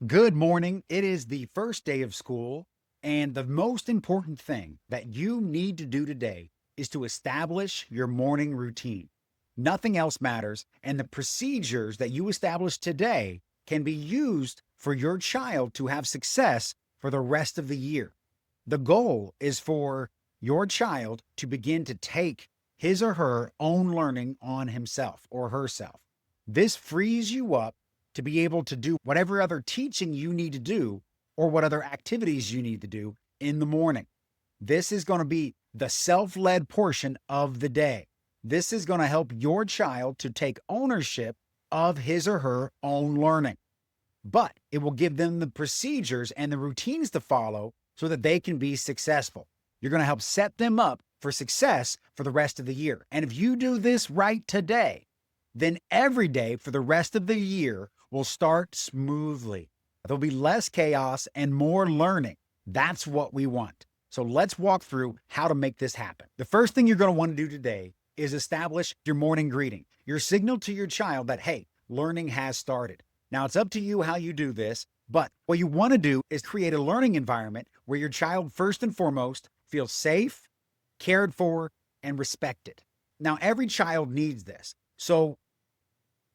Good morning. It is the first day of school, and the most important thing that you need to do today is to establish your morning routine. Nothing else matters, and the procedures that you establish today can be used for your child to have success for the rest of the year. The goal is for your child to begin to take his or her own learning on himself or herself. This frees you up to be able to do whatever other teaching you need to do or what other activities you need to do in the morning. This is going to be the self-led portion of the day. This is going to help your child to take ownership of his or her own learning. But it will give them the procedures and the routines to follow so that they can be successful. You're going to help set them up for success for the rest of the year. And if you do this right today, then every day for the rest of the year will start smoothly. There'll be less chaos and more learning. That's what we want. So let's walk through how to make this happen. The first thing you're going to want to do today is establish your morning greeting, your signal to your child that, hey, learning has started. Now, it's up to you how you do this, but what you want to do is create a learning environment where your child, first and foremost, feels safe, cared for, and respected. Now, every child needs this. So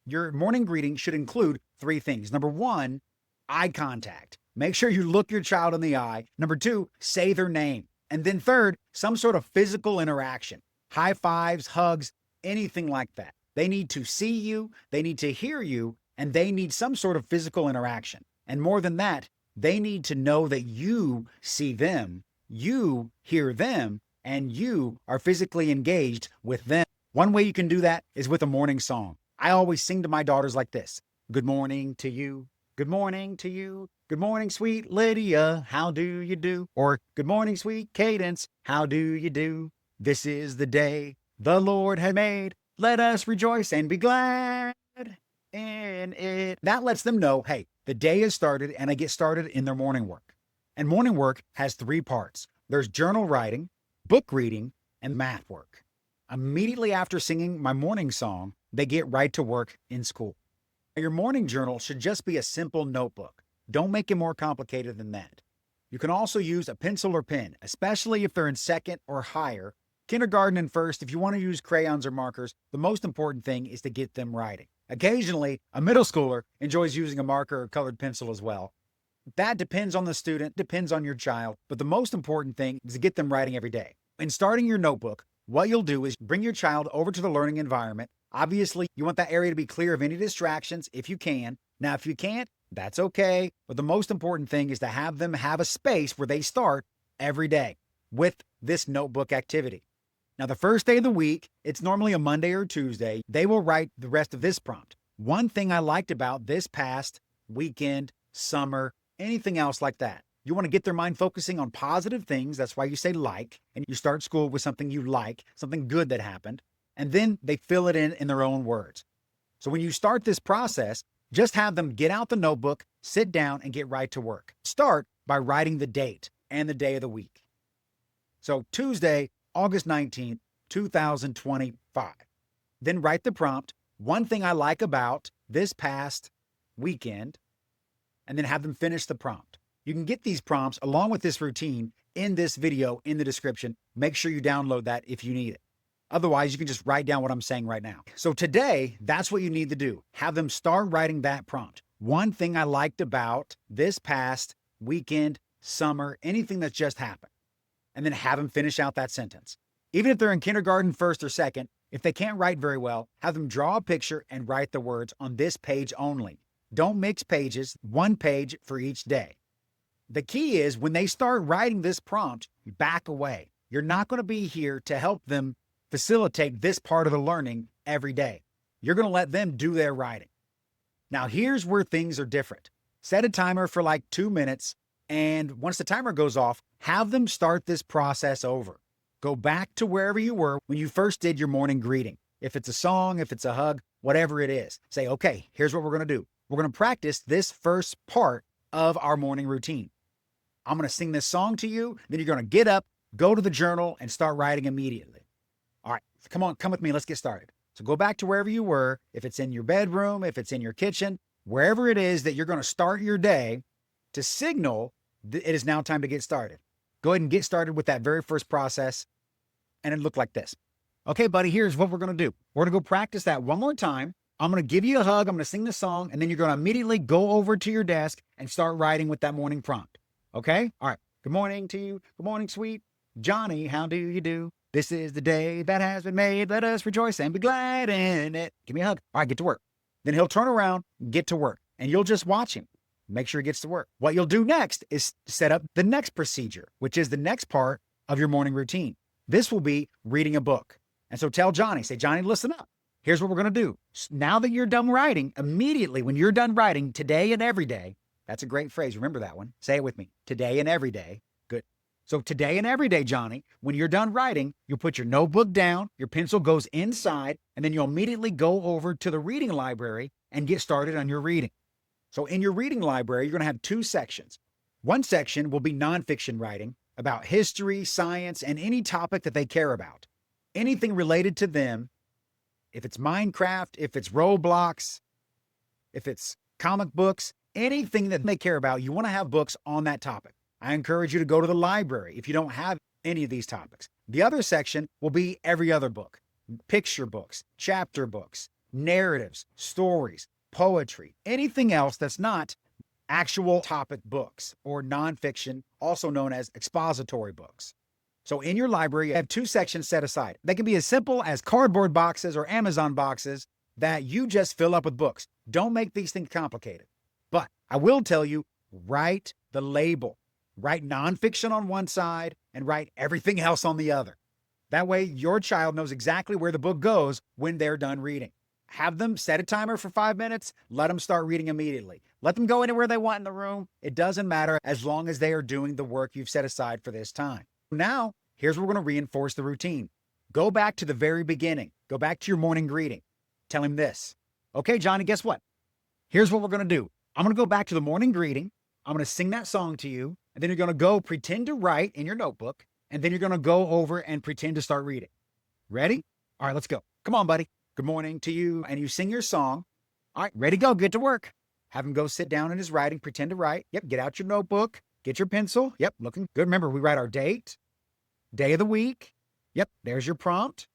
your morning greeting should include three things. Number one, eye contact. Make sure you look your child in the eye. Number two, say their name. And then third, some sort of physical interaction. High fives, hugs, anything like that. They need to see you, they need to hear you, and they need some sort of physical interaction. And more than that, they need to know that you see them, you hear them, and you are physically engaged with them. One way you can do that is with a morning song. I always sing to my daughters like this. Good morning to you. Good morning to you. Good morning, sweet Lydia. How do you do? Or good morning, sweet Cadence. How do you do? This is the day the Lord had made. Let us rejoice and be glad in it. That lets them know, hey, the day has started and I get started in their morning work. And morning work has three parts. There's journal writing, book reading, and math work. Immediately after singing my morning song, they get right to work in school. Your morning journal should just be a simple notebook. Don't make it more complicated than that. You can also use a pencil or pen, especially if they're in second or higher. Kindergarten and first, if you want to use crayons or markers, the most important thing is to get them writing. Occasionally, a middle schooler enjoys using a marker or colored pencil as well. That depends on the student, depends on your child, but the most important thing is to get them writing every day. In starting your notebook, what you'll do is bring your child over to the learning environment. Obviously, you want that area to be clear of any distractions if you can. Now, if you can't, that's okay. But the most important thing is to have them have a space where they start every day with this notebook activity. Now, the first day of the week, it's normally a Monday or Tuesday, they will write the rest of this prompt. One thing I liked about this past weekend, summer, anything else like that. You want to get their mind focusing on positive things. That's why you say like, and you start school with something you like, something good that happened, and then they fill it in their own words. So when you start this process, just have them get out the notebook, sit down, and get right to work. Start by writing the date and the day of the week. So Tuesday, August 19th, 2025. Then write the prompt, one thing I like about this past weekend, and then have them finish the prompt. You can get these prompts along with this routine in this video in the description. Make sure you download that if you need it. Otherwise, you can just write down what I'm saying right now. So today, that's what you need to do. Have them start writing that prompt. One thing I liked about this past weekend, summer, anything that's just happened. And then have them finish out that sentence. Even if they're in kindergarten, first or second, if they can't write very well, have them draw a picture and write the words on this page only. Don't mix pages, one page for each day. The key is when they start writing this prompt, you back away. You're not going to be here to help them facilitate this part of the learning every day. You're going to let them do their writing. Now, here's where things are different. Set a timer for like 2 minutes, and once the timer goes off, have them start this process over. Go back to wherever you were when you first did your morning greeting. If it's a song, if it's a hug, whatever it is, say, okay, here's what we're going to do. We're going to practice this first part of our morning routine. I'm going to sing this song to you, then you're going to get up, go to the journal, and start writing immediately. All right, come on, come with me, let's get started. So go back to wherever you were. If it's in your bedroom, if it's in your kitchen, wherever it is that you're going to start your day to signal that it is now time to get started. Go ahead and get started with that very first process. And it looked like this. Okay, buddy, here's what we're going to do. We're going to go practice that one more time. I'm going to give you a hug. I'm going to sing the song, and then you're going to immediately go over to your desk and start writing with that morning prompt. Okay? All right. Good morning to you. Good morning, sweet Johnny. How do you do? This is the day that has been made. Let us rejoice and be glad in it. Give me a hug. All right, get to work. Then he'll turn around, get to work, and you'll just watch him. Make sure he gets to work. What you'll do next is set up the next procedure, which is the next part of your morning routine. This will be reading a book. And so tell Johnny, say, Johnny, listen up. Here's what we're going to do. Now that you're done writing, immediately when you're done writing, today and every day, that's a great phrase. Remember that one. Say it with me. Today and every day. Good. So today and every day, Johnny, when you're done writing, you'll put your notebook down, your pencil goes inside, and then you'll immediately go over to the reading library and get started on your reading. So in your reading library, you're going to have two sections. One section will be nonfiction writing about history, science, and any topic that they care about. Anything related to them, if it's Minecraft, if it's Roblox, if it's comic books, anything that they care about, you want to have books on that topic. I encourage you to go to the library if you don't have any of these topics. The other section will be every other book, picture books, chapter books, narratives, stories, poetry, anything else that's not actual topic books or nonfiction, also known as expository books. So in your library, you have two sections set aside. They can be as simple as cardboard boxes or Amazon boxes that you just fill up with books. Don't make these things complicated. But I will tell you, write the label. Write nonfiction on one side and write everything else on the other. That way, your child knows exactly where the book goes when they're done reading. Have them set a timer for 5 minutes. Let them start reading immediately. Let them go anywhere they want in the room. It doesn't matter as long as they are doing the work you've set aside for this time. Now, here's where we're going to reinforce the routine. Go back to the very beginning. Go back to your morning greeting. Tell him this. Okay, Johnny, guess what? Here's what we're going to do. I'm going to go back to the morning greeting. I'm going to sing that song to you. And then you're going to go pretend to write in your notebook. And then you're going to go over and pretend to start reading. Ready? All right, let's go. Come on, buddy. Good morning to you. And you sing your song. All right, ready, go. Get to work. Have him go sit down in his writing, pretend to write. Yep, get out your notebook. Get your pencil. Yep, looking good. Remember, we write our date, day of the week. Yep, there's your prompt.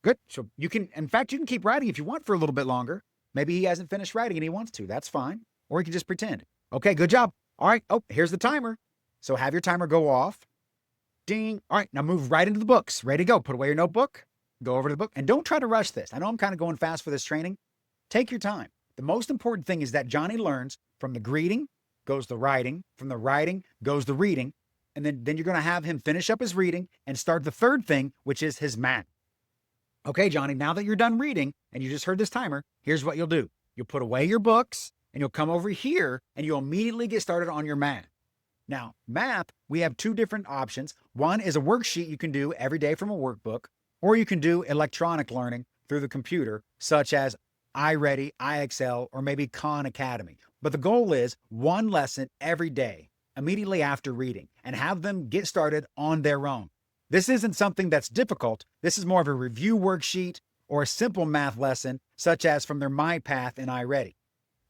Good. So you can, in fact, you can keep writing if you want for a little bit longer. Maybe he hasn't finished writing and he wants to. That's fine. Or you can just pretend. Okay, good job. All right. Oh, here's the timer. So have your timer go off. Ding. All right, now move right into the books. Ready to go. Put away your notebook. Go over to the book. And don't try to rush this. I know I'm kind of going fast for this training. Take your time. The most important thing is that Johnny learns from the greeting goes the writing, from the writing goes the reading, and then you're going to have him finish up his reading and start the third thing, which is his math. Okay, Johnny, now that you're done reading and you just heard this timer, here's what you'll do. You'll put away your books and you'll come over here and you'll immediately get started on your math. Now, math, we have two different options. One is a worksheet you can do every day from a workbook, or you can do electronic learning through the computer, such as iReady, iExcel, or maybe Khan Academy. But the goal is one lesson every day, immediately after reading, and have them get started on their own. This isn't something that's difficult. This is more of a review worksheet or a simple math lesson, such as from their MyPath in iReady.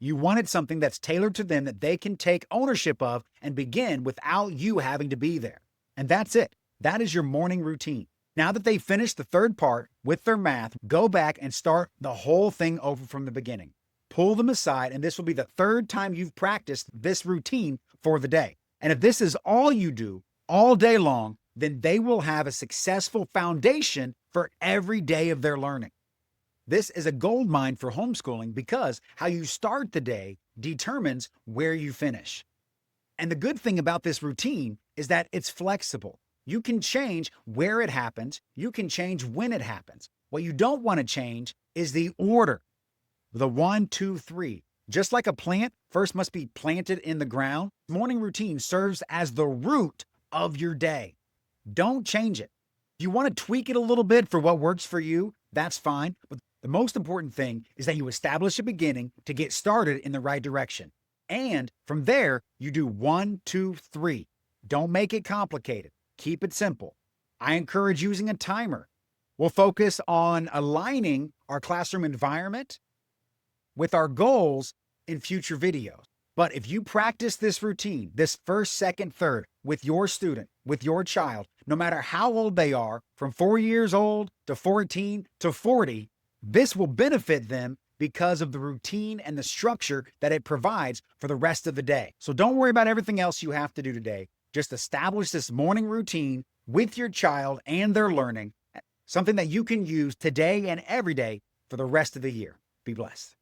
You wanted something that's tailored to them that they can take ownership of and begin without you having to be there. And that's it. That is your morning routine. Now that they've finished the third part with their math, go back and start the whole thing over from the beginning. Pull them aside, and this will be the third time you've practiced this routine for the day. And if this is all you do all day long, then they will have a successful foundation for every day of their learning. This is a gold mine for homeschooling because how you start the day determines where you finish. And the good thing about this routine is that it's flexible. You can change where it happens. You can change when it happens. What you don't want to change is the order. The 1, 2, 3. Just like a plant first must be planted in the ground, morning routine serves as the root of your day. Don't change it. If you want to tweak it a little bit for what works for you, that's fine. But the most important thing is that you establish a beginning to get started in the right direction. And from there, you do 1, 2, 3. Don't make it complicated. Keep it simple. I encourage using a timer. We'll focus on aligning our classroom environment with our goals in future videos. But if you practice this routine, this first, second, third, with your student, with your child, no matter how old they are, from 4 years old to 14 to 40, this will benefit them because of the routine and the structure that it provides for the rest of the day. So don't worry about everything else you have to do today. Just establish this morning routine with your child and their learning, something that you can use today and every day for the rest of the year. Be blessed.